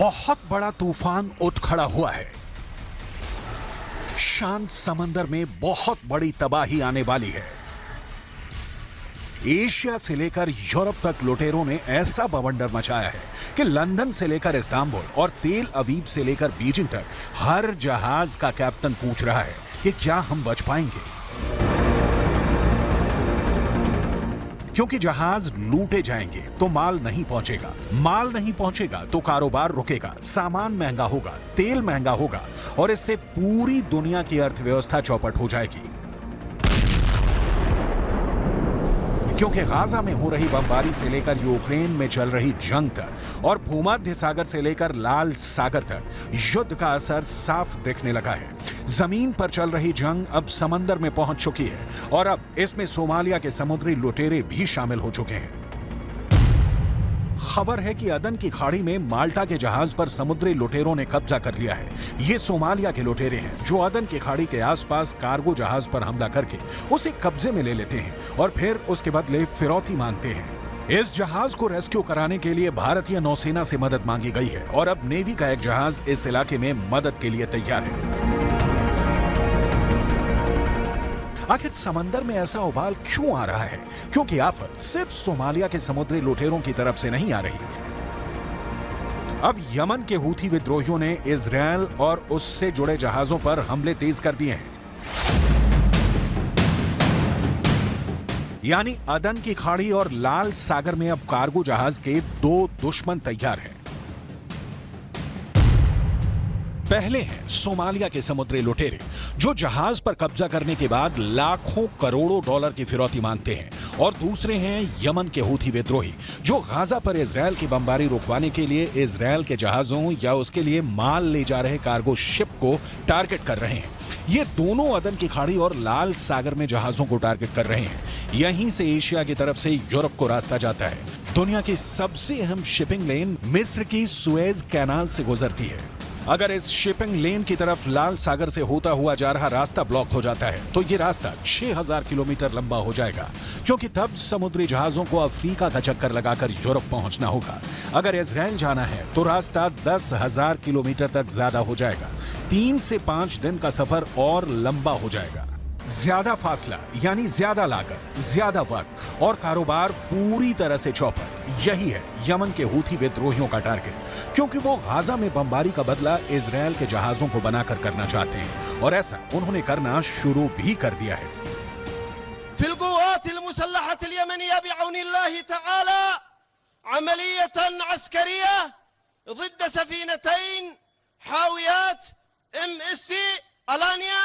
बहुत बड़ा तूफान उठ खड़ा हुआ है। शांत समंदर में बहुत बड़ी तबाही आने वाली है। एशिया से लेकर यूरोप तक लुटेरों ने ऐसा बवंडर मचाया है कि लंदन से लेकर इस्तांबुल और तेल अवीव से लेकर बीजिंग तक हर जहाज का कैप्टन पूछ रहा है कि क्या हम बच पाएंगे, क्योंकि जहाज लूटे जाएंगे तो माल नहीं पहुंचेगा, माल नहीं पहुंचेगा तो कारोबार रुकेगा, सामान महंगा होगा, तेल महंगा होगा और इससे पूरी दुनिया की अर्थव्यवस्था चौपट हो जाएगी। क्योंकि गाजा में हो रही बमबारी से लेकर यूक्रेन में चल रही जंग तक और भूमध्य सागर से लेकर लाल सागर तक युद्ध का असर साफ दिखने लगा है। जमीन पर चल रही जंग अब समंदर में पहुंच चुकी है और अब इसमें सोमालिया के समुद्री लुटेरे भी शामिल हो चुके हैं। खबर है कि अदन की खाड़ी में माल्टा के जहाज पर समुद्री लुटेरों ने कब्जा कर लिया है। ये सोमालिया के लुटेरे हैं जो अदन की खाड़ी के आसपास कार्गो जहाज पर हमला करके उसे कब्जे में ले लेते हैं और फिर उसके बदले फिरौती मांगते हैं। इस जहाज को रेस्क्यू कराने के लिए भारतीय नौसेना से मदद मांगी गई है और अब नेवी का एक जहाज इस इलाके में मदद के लिए तैयार है। आखिर समंदर में ऐसा उबाल क्यों आ रहा है? क्योंकि आफत सिर्फ सोमालिया के समुद्री लुटेरों की तरफ से नहीं आ रही। अब यमन के हूथी विद्रोहियों ने इजरायल और उससे जुड़े जहाजों पर हमले तेज कर दिए हैं। यानी अदन की खाड़ी और लाल सागर में अब कार्गो जहाज के दो दुश्मन तैयार हैं। पहले हैं सोमालिया के समुद्री लुटेरे जो जहाज पर कब्जा करने के बाद लाखों करोड़ों डॉलर की फिरौती मांगते हैं, और दूसरे हैं यमन के हूथी विद्रोही जो गाजा पर इजरायल की बमबारी रुकवाने के लिए इजरायल के जहाजों या उसके लिए माल ले जा रहे कार्गो शिप को टारगेट कर रहे हैं। ये दोनों अदन की खाड़ी और लाल सागर में जहाजों को टारगेट कर रहे हैं। यहीं से एशिया की तरफ से यूरोप को रास्ता जाता है। दुनिया की सबसे अहम शिपिंग लेन मिस्र की सुएज कैनाल से गुजरती है। अगर इस शिपिंग लेन की तरफ लाल सागर से होता हुआ जा रहा रास्ता ब्लॉक हो जाता है तो ये रास्ता 6000 किलोमीटर लंबा हो जाएगा, क्योंकि तब समुद्री जहाजों को अफ्रीका का चक्कर लगाकर यूरोप पहुंचना होगा। अगर इजरायल जाना है तो रास्ता 10,000 किलोमीटर तक ज्यादा हो जाएगा। 3 से 5 दिन का सफर और लंबा हो जाएगा। ज्यादा फासला यानी ज्यादा लागत, ज्यादा वक्त और कारोबार पूरी तरह से चौपट। यही है यमन के हूथी विद्रोहियों का टारगेट, क्योंकि वो गाजा में बमबारी का बदला इजरायल के जहाजों को बनाकर करना चाहते हैं और ऐसा उन्होंने करना शुरू भी कर दिया है। फिल क़ुव्वातिल मुसल्लहतिल यमनिया बिअौनिल्लाहि तआला अमलियतन अस्करिया ज़िद्द सफ़ीनतैन हावियात MSC अलानिया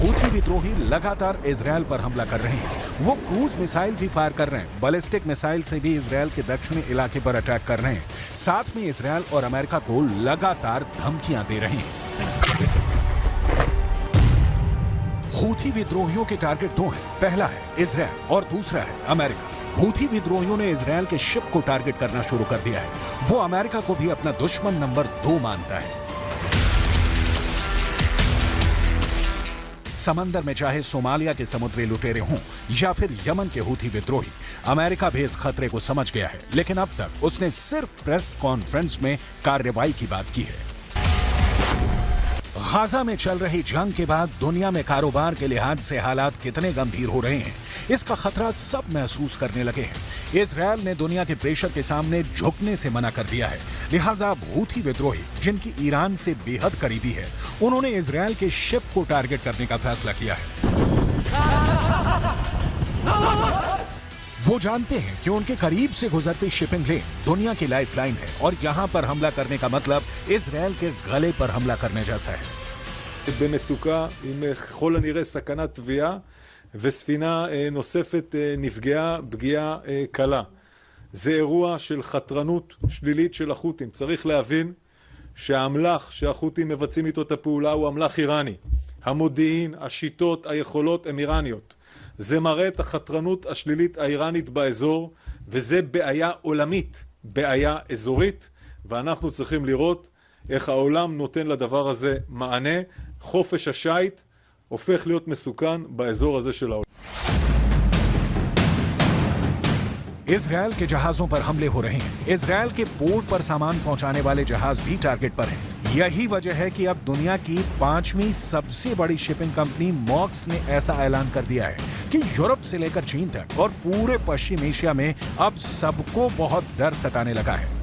हूथी विद्रोही लगातार इजरायल पर हमला कर रहे हैं। वो क्रूज मिसाइल भी फायर कर रहे हैं। बैलिस्टिक मिसाइल से भी इजरायल के दक्षिणी इलाके पर अटैक कर रहे हैं। साथ में इजरायल और अमेरिका को लगातार धमकियां दे रहे हैं। हूथी विद्रोहियों के टारगेट दो हैं। पहला है इजरायल और दूसरा है अमेरिका। हूथी विद्रोहियों ने इजरायल के शिप को टारगेट करना शुरू कर दिया है। वो अमेरिका को भी अपना दुश्मन नंबर 2 मानता है। समंदर में चाहे सोमालिया के समुद्री लुटेरे हों या फिर यमन के हूथी विद्रोही, अमेरिका भी इस खतरे को समझ गया है, लेकिन अब तक उसने सिर्फ प्रेस कॉन्फ्रेंस में कार्रवाई की बात की है। गाजा में चल रही जंग के बाद दुनिया में कारोबार के लिहाज से हालात कितने गंभीर हो रहे हैं, इसका खतरा सब महसूस करने लगे हैं। इजरायल ने दुनिया के प्रेशर के सामने झुकने से मना कर दिया है, लिहाजा हूथी विद्रोही जिनकी ईरान से बेहद करीबी है, उन्होंने इजरायल के शिप को टारगेट करने का फैसला किया है। वो जानते हैं कि उनके करीब से गुजरती शिपिंग लेन दुनिया की लाइफलाइन है और यहाँ पर हमला करने का मतलब इजरायल के गले पर हमला करने जैसा है। במצוקה עם ככל הנראה סכנת טביעה וספינה נוספת נפגעה פגיעה קלה. זה אירוע של חתרנות שלילית של החות'ים. צריך להבין שהאמל"ח שהחות'ים מבצעים איתו את הפעולה הוא אמל"ח איראני. המודיעין, השיטות, היכולות הם איראניות. זה מראה את החתרנות השלילית האיראנית באזור, וזה בעיה עולמית, בעיה אזורית, ואנחנו צריכים לראות איך העולם נותן לדבר הזה מענה. חופש השייט הופך להיות מסוכן באזור הזה של העולם. इजरायल के जहाजों पर हमले हो रहे हैं। इजरायल के पोर्ट पर सामान पहुंचाने वाले जहाज भी टारगेट पर हैं। यही वजह है कि अब दुनिया की 5वीं सबसे बड़ी शिपिंग कंपनी मॉक्स ने ऐसा ऐलान कर दिया है कि यूरोप से लेकर चीन तक और पूरे पश्चिम एशिया में अब सबको बहुत डर सताने लगा है।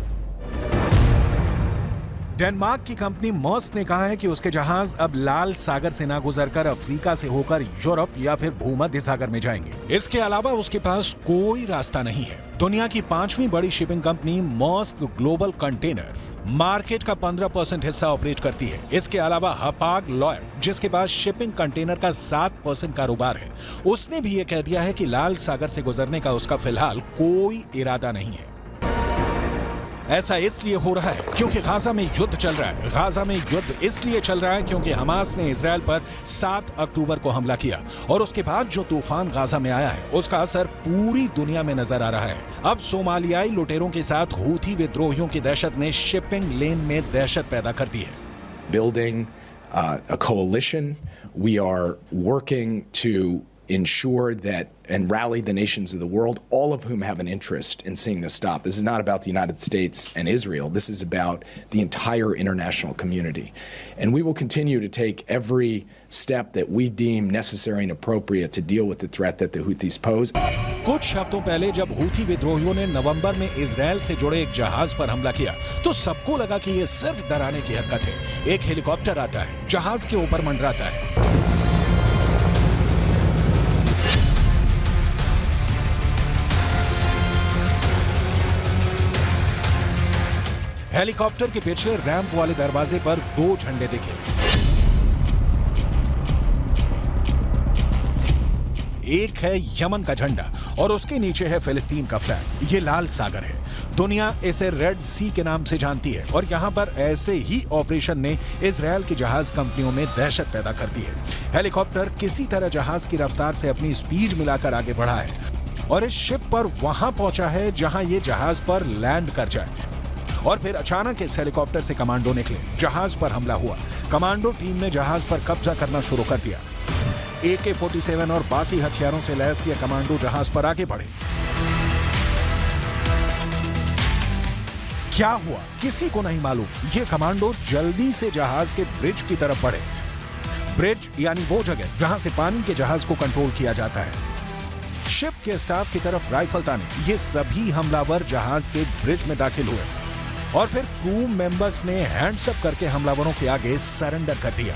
डेनमार्क की कंपनी मर्स्क ने कहा है कि उसके जहाज अब लाल सागर से ना गुजरकर अफ्रीका से होकर यूरोप या फिर भूमध्य सागर में जाएंगे। इसके अलावा उसके पास कोई रास्ता नहीं है। दुनिया की 5वीं बड़ी shipping company Maersk global container market का 15% हिस्सा ऑपरेट करती है। इसके अलावा हपाग लॉयड, जिसके पास शिपिंग कंटेनर का 7% कारोबार है, उसने भी ये कह दिया है कि लाल सागर से गुजरने का उसका फिलहाल कोई इरादा नहीं है। ऐसा इसलिए हो रहा है क्योंकि गाजा में युद्ध चल रहा है। गाजा में युद्ध इसलिए चल रहा है क्योंकि हमास ने इजरायल पर 7 अक्टूबर को हमला किया और उसके बाद जो तूफान गाजा में आया है उसका असर पूरी दुनिया में नजर आ रहा है। अब सोमालियाई लुटेरों के साथ हूथी विद्रोहियों की दहशत ने शिपिंग लेन में दहशत पैदा कर दी है। Building a coalition, we are working to ensure that and rally the nations of the world, all of whom have an interest in seeing this stop. This is not about the United States and Israel. This is about the entire international community. And we will continue to take every step that we deem necessary and appropriate to deal with the threat that the Houthis pose. कुछ हफ्तों पहले जब Houthi विद्रोहियों ने नवंबर में Israel से जुड़े एक जहाज पर हमला किया तो सबको लगा कि ये सिर्फ डराने की हरकत है। एक हेलीकॉप्टर आता है, जहाज के ऊपर मंडराता है। हेलीकॉप्टर के पिछले रैंप वाले दरवाजे पर 2 झंडे दिखे। एक है यमन का झंडा और उसके नीचे है फिलिस्तीन का फ्लैग। ये लाल सागर है। दुनिया इसे रेड सी के नाम से जानती है और यहाँ पर ऐसे ही ऑपरेशन ने इजरायल की जहाज कंपनियों में दहशत पैदा कर दी है। हेलीकॉप्टर किसी तरह जहाज की रफ्तार से अपनी स्पीड मिलाकर आगे बढ़ा है और इस शिप पर वहां पहुंचा है जहां ये जहाज पर लैंड कर जाए। और फिर अचानक इस हेलीकॉप्टर से कमांडो निकले। जहाज पर हमला हुआ। कमांडो टीम ने जहाज पर कब्जा करना शुरू कर दिया। AK-47 और बाकी हथियारों से लैस ये कमांडो जहाज पर आगे बढ़े। क्या हुआ किसी को नहीं मालूम। ये कमांडो जल्दी से जहाज के ब्रिज की तरफ बढ़े। ब्रिज यानी वो जगह जहां से पानी के जहाज को कंट्रोल किया जाता है। शिप के स्टाफ की तरफ राइफल ताने ये सभी हमलावर जहाज के ब्रिज में दाखिल हुए और फिर क्रू मेंबर्स ने हैंड्स अप करके हमलावरों के आगे सरेंडर कर दिया।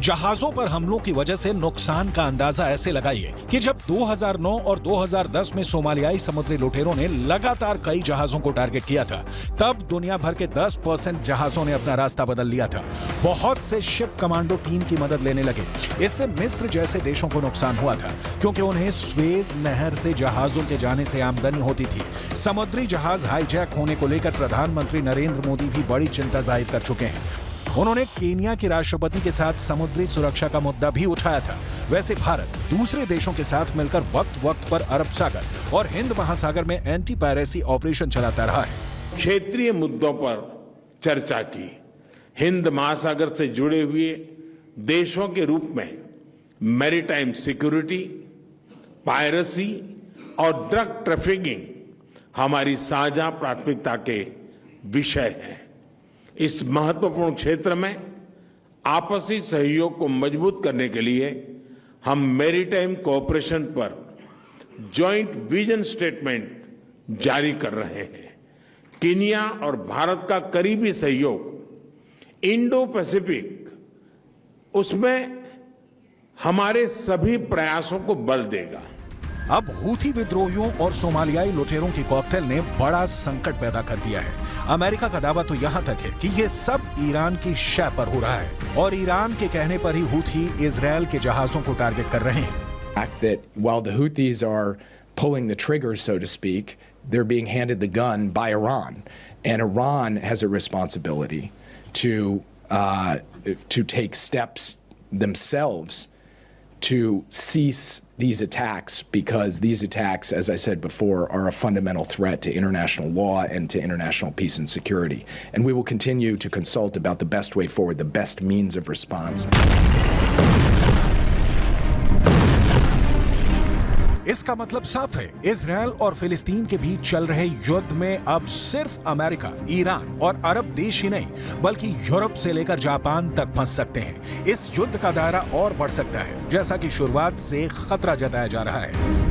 जहाजों पर हमलों की वजह से नुकसान का अंदाजा ऐसे लगाइए कि जब 2009 और 2010 में सोमालियाई समुद्री लुटेरों ने लगातार कई जहाजों को टारगेट किया था, तब दुनिया भर के 10% जहाजों ने अपना रास्ता बदल लिया था। बहुत से शिप कमांडो टीम की मदद लेने लगे। इससे मिस्र जैसे देशों को नुकसान हुआ था क्योंकि उन्हें स्वेज नहर से जहाजों के जाने से आमदनी होती थी। समुद्री जहाज हाईजैक होने को लेकर प्रधानमंत्री नरेंद्र मोदी भी बड़ी चिंता जाहिर कर चुके हैं। उन्होंने केन्या के राष्ट्रपति के साथ समुद्री सुरक्षा का मुद्दा भी उठाया था। वैसे भारत दूसरे देशों के साथ मिलकर वक्त वक्त पर अरब सागर और हिंद महासागर में एंटी पायरेसी ऑपरेशन चलाता रहा है। क्षेत्रीय मुद्दों पर चर्चा की। हिंद महासागर से जुड़े हुए देशों के रूप में मैरीटाइम सिक्योरिटी, पायरेसी और ड्रग ट्रैफिकिंग हमारी साझा प्राथमिकता के विषय हैं। इस महत्वपूर्ण क्षेत्र में आपसी सहयोग को मजबूत करने के लिए हम मैरीटाइम कोऑपरेशन पर जॉइंट विजन स्टेटमेंट जारी कर रहे हैं। केन्या और भारत का करीबी सहयोग इंडो पैसिफिक, उसमें हमारे सभी प्रयासों को बल देगा। अब हूथी विद्रोहियों और सोमालियाई लुटेरों की कॉकटेल ने बड़ा संकट पैदा कर दिया है। अमेरिका का दावा तो यहां तक है कि ये सब ईरान की शय पर हो रहा है और ईरान के कहने पर ही हूथी इजरायल के जहाजों को टारगेट कर रहे हैं। Fact that while the Houthis are pulling the trigger, so to speak, they're being handed the gun by Iran, and Iran has a responsibility to take steps themselves to cease these attacks, because these attacks, as I said before, are a fundamental threat to international law and to international peace and security. And we will continue to consult about the best way forward, the best means of response. इसका मतलब साफ है, Israel और फिलिस्तीन के बीच चल रहे युद्ध में अब सिर्फ अमेरिका, ईरान और अरब देश ही नहीं बल्कि यूरोप से लेकर जापान तक फंस सकते हैं। इस युद्ध का दायरा और बढ़ सकता है, जैसा कि शुरुआत से खतरा जताया जा रहा है।